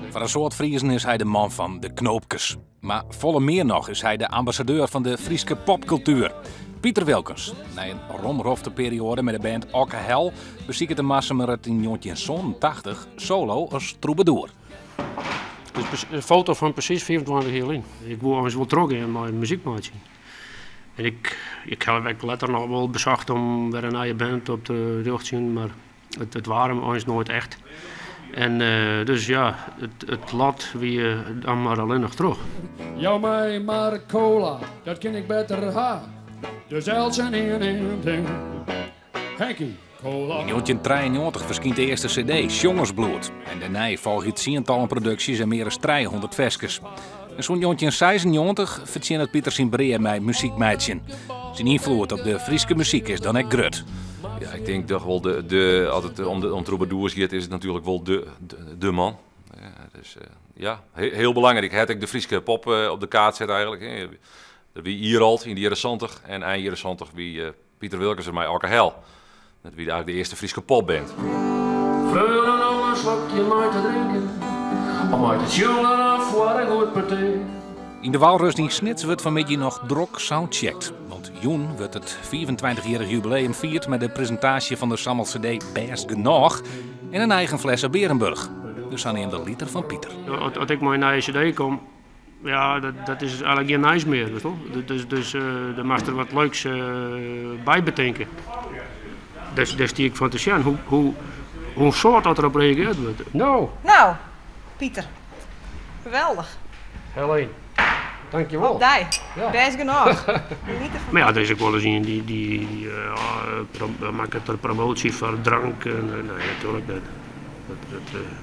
Voor een soort Friesen is hij de man van de knoopkes. Maar volle meer nog is hij de ambassadeur van de Friese popcultuur. Pieter Wilkens, na een romrofte periode met de band Okke Hel, beziek het Massemer het in 1980 solo als troubadour. Dus een foto van precies 24 jaar in. Ik word eens wel terug in mijn muziekmaatje. En ik heb later nog wel bezocht om weer een eigen band op de rug te zien, maar het waren ons nooit echt. En dus ja, het lot wie dan maar alleen nog terug. Jou mij maar cola, dat ken ik beter ha. Dus els en een ding. Henkie, cola. In 1993 verschijnt de eerste cd, Jongensbloed. En daarna volgen tientallen producties en meer dan 300 verskes. En zo'n 1996 verdient het Pieter zijn breed met muziekmeidje. Zijn invloed op de Friese muziek is dan echt grut. Ja, ik denk toch wel als het om troubadours gaat, is het natuurlijk wel de man. Ja, dus, ja, heel belangrijk. Had ik de Friese pop op de kaart zet eigenlijk. Wie Ierald in de jaren 70 en eind jaren 70 wie Pieter Wilkens en mij Okke Hel. Dat wie eigenlijk de eerste Friese popband. Veulen al een slokje maar te drinken, om uit het jongen af waar een goed partij. In de Walrus die Snits wordt vanmiddag nog drok soundcheckt. Want Joen wordt het 24-jarig jubileum viert met de presentatie van de Sammel CD Best Genoeg en een eigen fles uit Berenburg. Dus dan neemt de liter van Pieter. Als ik maar naar een CD kom, ja, dat is eigenlijk geen nice meer. Dus daar mag er wat leuks bij bedenken. Dus die ik van te zien hoe soort dat erop reageerd wordt. Nou, Pieter. Geweldig. Helene, dankjewel. Dij, best genoeg. Maar ja, er is ook wel eens een die maakt het een promotie voor drank. Nee, natuurlijk niet.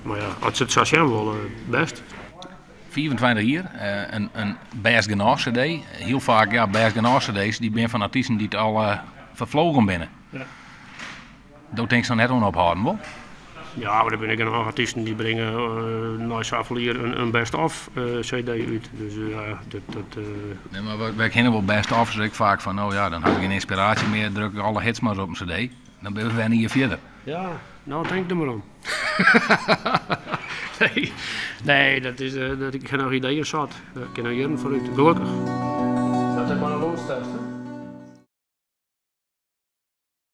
Maar ja, als het zo zijn wil, best. 24 jaar, een Best Genoeg CD. Heel vaak, ja, Best Genoeg CD's, die ben van artiesten die het al vervlogen binnen. Ja. Dat denk ik dan net onophouden, wel? Ja, maar er ben ik nog artiesten die brengen na zoveel jaar een best-of CD uit. Dus ja, Nee, maar wij kennen wel best-of, dus ik vaak van, nou ja, dan had ik geen inspiratie meer, druk ik alle hits maar op een CD. Dan ben we weer niet hier verder. Ja, nou denk er maar om. nee, dat ik geen ideeën zat. Ik ken er jaren vooruit, gelukkig. Dat is maar een loonstest, hè?